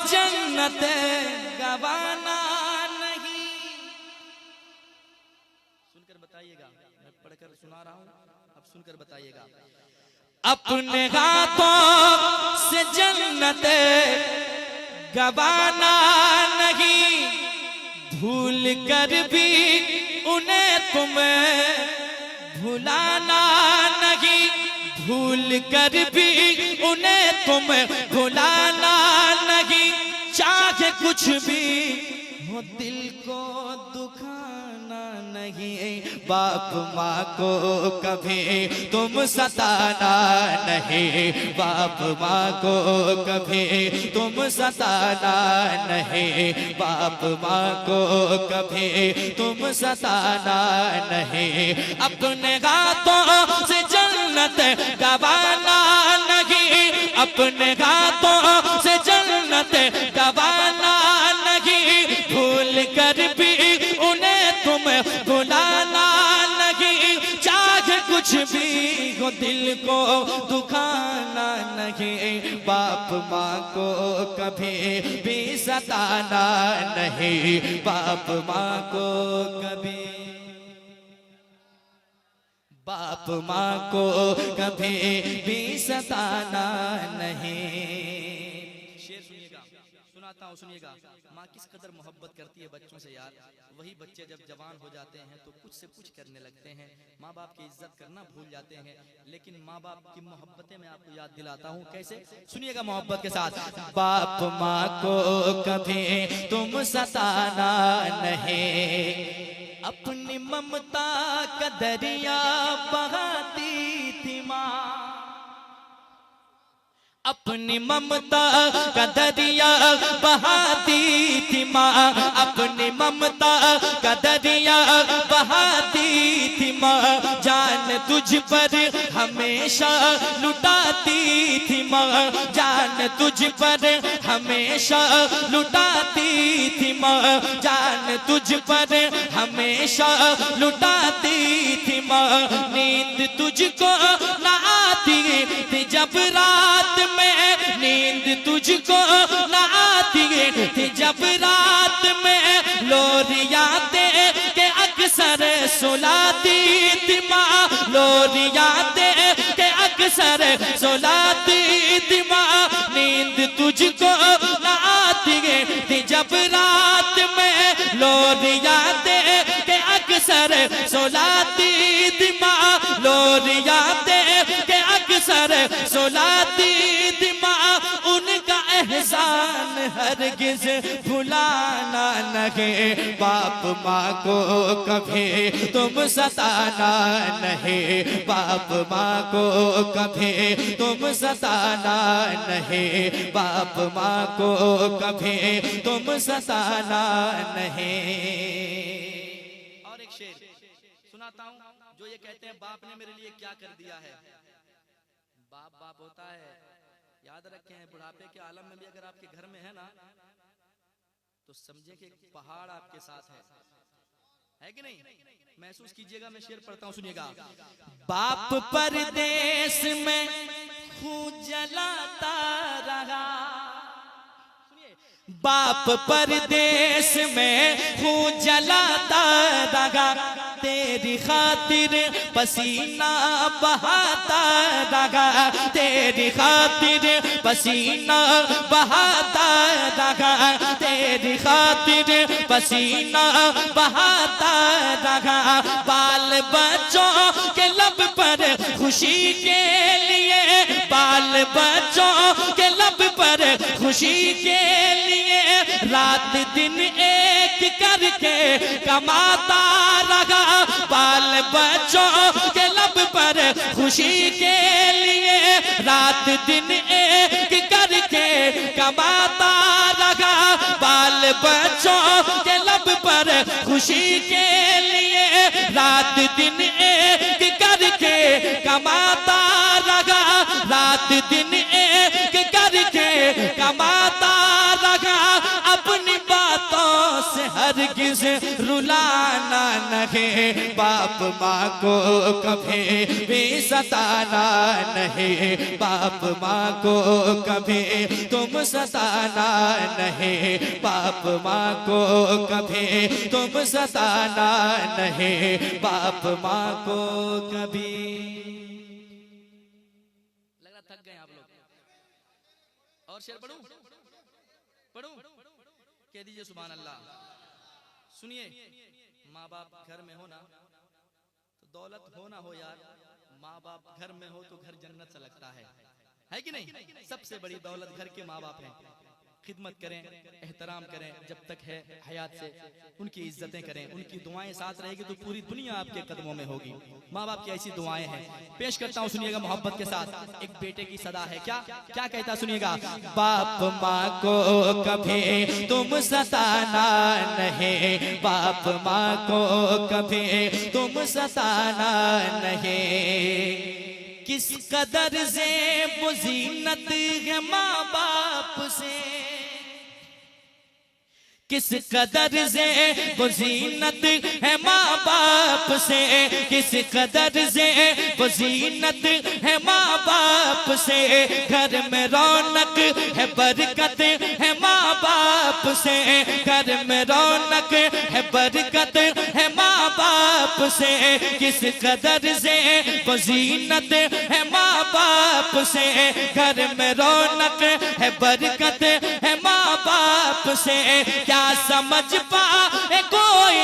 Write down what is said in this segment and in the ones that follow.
जन्नत गवाना नहीं। सुनकर बताइएगा, मैं पढ़कर सुना रहा हूं, अब सुनकर बताइएगा। अपने हाथों से जन्नत गवाना नहीं, भूल कर भी उन्हें तुम्हें भुलाना नहीं, भूल कर भी उन्हें तुम भुलाना नहीं। चाहे कुछ भी हो दिल को दुखाना नहीं, बाप माँ को कभी तुम सताना नहीं, बाप माँ को कभी तुम सताना नहीं, बाप माँ को कभी तुम सताना नहीं। अपने हाथों से जन्नत गवाना नहीं, अपने हाथों से जन्नत गवाना नहीं, भूल कर भी उन्हें तुम भुलाना नहीं। चाहे कुछ भी हो दिल को दुखाना नहीं, बाप माँ को कभी भी सताना नहीं, बाप माँ को कभी, बाप माँ को कभी भी सताना नहीं। शेर सुनिएगा, सुनाता हूँ, सुनिएगा। माँ किस कदर मोहब्बत करती है बच्चों से यार। वही बच्चे जब जवान हो जाते हैं तो कुछ से कुछ करने लगते हैं, माँ बाप की इज्जत करना भूल जाते हैं। लेकिन माँ बाप की मोहब्बतें मैं आपको याद दिलाता हूँ कैसे, सुनिएगा मोहब्बत के साथ। बाप माँ को कभी तुम सताना नहीं, अपनी ममता का दरिया बहाती थी माँ, अपनी ममता का दरिया बहाती थी माँ, अपनी ममता का दरिया बहाती थी माँ। जान तुझ पर हमेशा लुटाती थी माँ, जान तुझ पर हमेशा लुटाती थी माँ, जान तुझ पर हमेशा लुटाती थी माँ। नींद तुझको ना आती थी जब रात में, नींद तुझको ना आती थी जब रात में, लोरियां दे के अक्सर सुलाती थी माँ, लोरियां दे के अक्सर सुलाती थी माँ। नींद तुझको ना आती थी जब रात में, लोरियां दे के अक्सर सुलाती थी माँ, लोरियां दे के अक्सर सुलाती थी माँ। उनका एहसान हरगिज भुलाना नहीं, बाप माँ को कभी तुम सताना नहीं, बाप माँ को कभी तुम सताना नहीं, बाप माँ को कभी तुम सताना नहीं। और एक शेर सुनाता हूँ जो ये कहते हैं बाप ने मेरे लिए क्या कर दिया है। बाप बाप होता है, याद रखें, बुढ़ापे के आलम में भी अगर आपके घर में है ना तो समझे कि एक पहाड़ आपके साथ है कि नहीं। महसूस कीजिएगा, मैं शेर पढ़ता हूँ, सुनिएगा। बाप परदेश में खून जलाता रहा, बाप परदेश में खून जलाता रहा, तेरी खातिर पसीना बहाता रहा, तेरी खातिर पसीना बहाता रहा, तेरी खातिर पसीना बहाता रहा। बाल बच्चों के लब पर खुशी के लिए, बाल बच्चों के लब पर खुशी के लिए, रात दिन एक करके कमाता रहा। बाल बच्चों के लब पर खुशी के लिए, रात दिन एक करके कमाता रहा। बाल बच्चों के लब पर खुशी के लिए, रात दिन एक करके कमाता रहा, रात दिन एक करके कमाता रहा। अपनी बातों से हरगिज़ रुलाना नहीं, बाप माँ को कभी भी सताना नहीं, बाप माँ को कभी तुम सताना नहीं, बाप माँ को कभी तुम सताना नहीं, बाप माँ को कभी। लग रहा थक गए आप लोग। और शेर पढ़ूं? पढ़ूं? कह दीजिए सुभान अल्लाह। सुनिए, माँ बाप घर में हो ना तो दौलत हो ना हो यार, माँ बाप घर में हो तो घर जन्नत सा लगता है कि नहीं? सबसे बड़ी दौलत घर के माँ बाप हैं। खिदमत करें, एहतराम करें, जब तक है हयात से उनकी इज्जतें करें, उनकी दुआएं साथ रहेगी तो पूरी दुनिया आपके कदमों में होगी। माँ बाप की ऐसी दुआएं हैं। पेश करता हूँ, सुनिएगा मोहब्बत के साथ। एक बेटे की सदा है, क्या क्या कहता सुनिएगा। बाप माँ को कभी तुम सताना नहीं, बाप माँ को कभी तुम सताना नहीं, किस कदर ज़ेब ज़ीनत है माँ बाप से, किस कदर ज़ेब ज़ीनत है माँ बाप से, किस कदर ज़ेब ज़ीनत है माँ बाप से, घर में रौनक है बरकत है माँ बाप से, घर में रौनक है बरकत है माँ बाप से, किस कदर ज़ेब ज़ीनत है माँ बाप से, घर में रौनक है बरकत है माँ बाप से। क्या समझ पाए कोई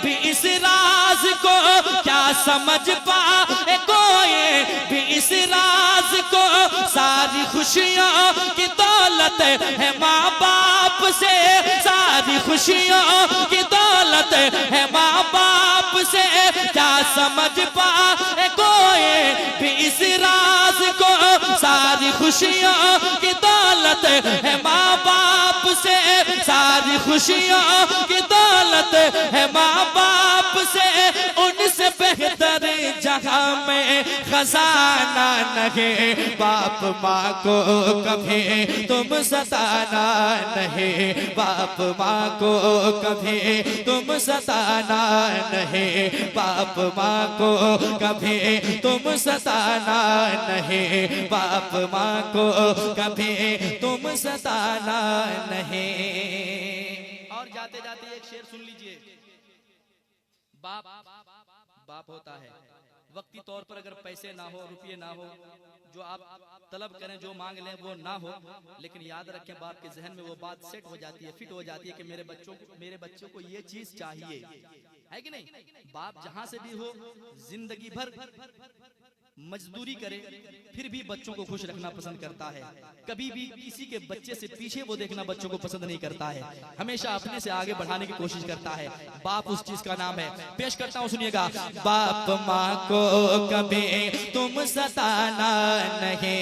भी इस राज को, क्या समझ पाए कोई भी इस राज को, सारी खुशियों की दौलत है माँ बाप से, सारी खुशियों की दौलत है माँ बाप से। क्या समझ पाए कोई भी इस राज को, सारी खुशियों की दौलत है माँ बाप से, सारी खुशियों की दौलत है माँ बाप से। उनसे बेहतर जगह में खजाना नहीं, बाप माँ को कभी तुम सताना नहीं, बाप माँ को कभी तुम सताना नहीं, बाप माँ को कभी तुम सताना नहीं, बाप माँ को कभी तुम सताना नहीं। और जाते जाते एक शेर सुन लीजिए। बाप बाप होता है, वक्ती तौर पर अगर पैसे ना हो, रुपये ना हो, जो आप तलब करें, जो मांग लें वो ना हो, लेकिन याद रखें बाप के जहन में वो बात सेट हो जाती है, फिट हो जाती है कि मेरे बच्चों को ये चीज चाहिए, है कि नहीं? बाप जहां से भी हो, जिंदगी भर मजदूरी करे, फिर भी बच्चों को खुश रखना पसंद करता है। कभी भी किसी के बच्चे से पीछे वो देखना बच्चों को पसंद नहीं करता है, हमेशा अपने से आगे बढ़ाने की कोशिश करता है। बाप उस चीज का नाम है। पेश करता हूँ, सुनिएगा। बाप माँ को कभी तुम सताना नहीं,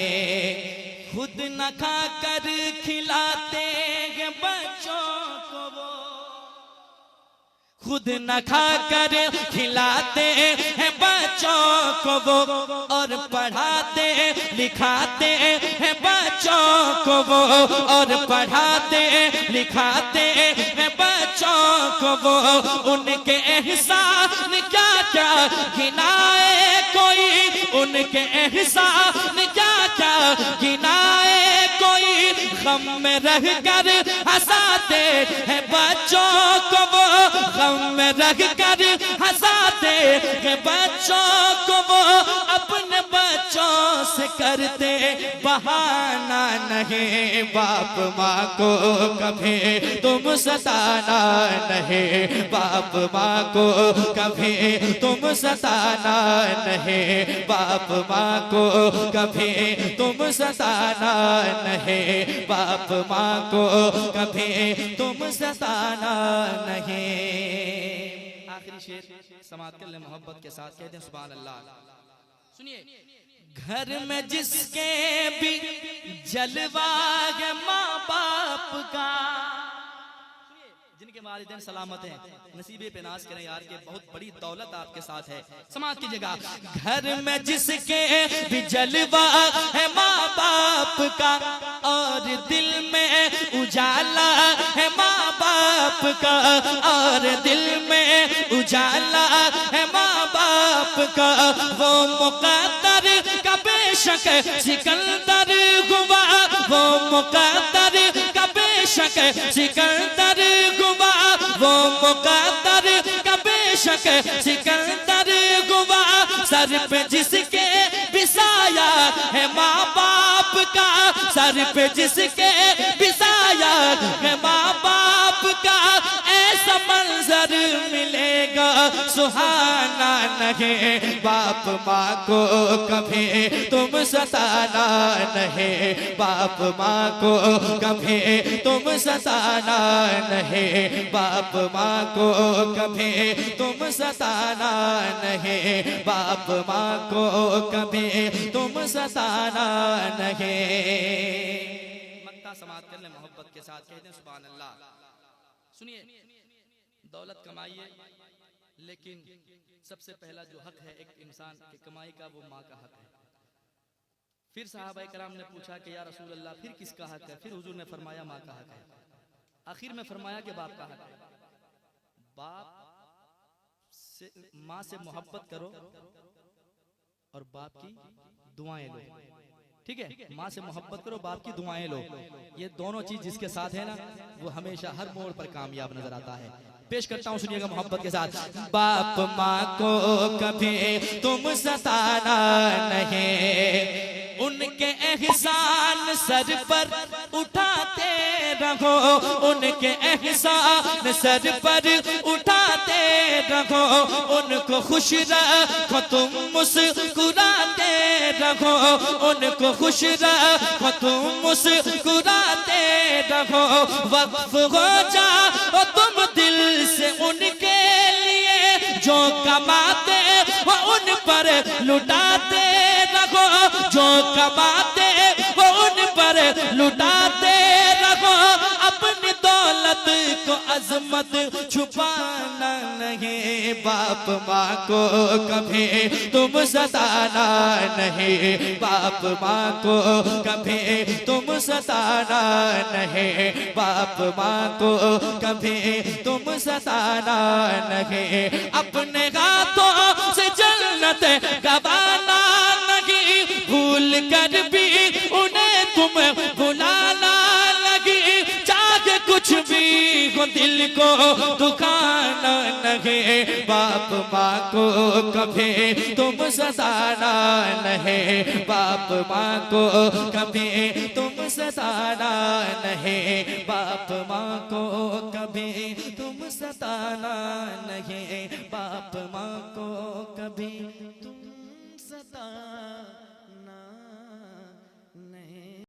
खुद न खा कर खिलाते हैं बच्चों को वो, खुद न खा कर खिलाते हैं बच्चों को वो, और पढ़ाते लिखाते हैं बच्चों को वो, और पढ़ाते लिखाते हैं बच्चों को वो। उनके एहसान क्या क्या गिनाए कोई, उनके एहसान क्या क्या गिनाए कोई, गम में रह कर हंसाते हैं बच्चों को वो, गम में रह कर हंसाते हैं बच्चों को वो। अपने बच्चों से करते बहाना नहीं, बाप माँ को कभी तुम सताना नहीं, बाप माँ को कभी तुम सताना नहीं, बाप माँ को कभी तुम सताना नहीं, बाप माँ को कभी तुम सताना नहीं। आखिरी शेर समाप्त कर ले मोहब्बत के साथ, कहते हैं सुभान अल्लाह। सुनिए, घर में जिसके भी जलवा है माँ बाप का, जिनके वालिदैन सलामत हैं, नसीबे पे नाज करें यार के बहुत बड़ी दौलत आपके साथ है। समाज की जगह घर में जिसके भी जलवा है माँ बाप का, और दिल में उजाला है माँ बाप बाप का और दिल में उजाला है माँ बाप का। वो मुकद्दर का बेशक सिकंदर हुआ, वो मुकद्दर का बेशक सिकंदर हुआ, वो मुकद्दर का बेशक सिकंदर हुआ। सर पे जिसके बिसाया है माँ बाप का, सर पे जिसके बिसाया है माँ बाप का, ऐसा मंजर मिलेगा सुहाना नहीं। बाप माँ को कभी तुम सताना नहीं, बाप माँ को कभी तुम सताना नहीं, बाप माँ को कभी तुम सताना नहीं, बाप माँ को कभी तुम सताना नहीं। मक्ता समात कर ले मोहब्बत के साथ, कहते हैं सुभान अल्लाह। सुनिए, दौलत कमाइए, लेकिन सबसे पहला जो हक है एक इंसान की कमाई का, वो माँ का हक है। फिर सहाबाए कराम ने पूछा कि या रसूल अल्लाह फिर किसका हक है? फिर हुजूर ने फरमाया माँ का हक है। आखिर में फरमाया कि बाप का हक है। बाप से, माँ से मोहब्बत करो और बाप की दुआएं लो, ठीक है? माँ से मोहब्बत करो, बाप की दुआएं लो। ये दोनों चीज जिसके साथ है ना, वो हमेशा हर मोड़ पर कामयाब नजर आता है। पेश करता हूँ, सुनिएगा मोहब्बत के साथ। बाप माँ को कभी तुम सताना नहीं, उनके एहसान सर पर उठाते रहो, उनके एहसान सर पर उठाते रहो, उनको खुश रखो तुम मुस्कुराते रहो, उनको खुश रखो तुम मुस्कुराते रहो। वक्फ हो जाओ तुम दिल से उनके लिए, जो कमाते वो उन पर लुटाते रहो, जो कमाते वो उन पर लुटाते रहो। अपनी दौलत को अजमत छुपाना नहीं, बाप माँ को कभी तुम सताना नहीं, बाप माँ को कभी तुम सताना नहीं, बाप माँ को कभी तुम सताना नहीं। अपने हाथों से जन्नत गवाना नहीं, भूल कर भी उन्हें तुम भुलाना लगी। चाहे कुछ भी हो दिल को दुखाना नहीं, बाप माँ को कभी तुम सताना नहीं, बाप माँ को कभी तुम सताना नहीं, बाप माँ को कभी तुम सताना नहीं, बाप माँ को कभी तुम सताना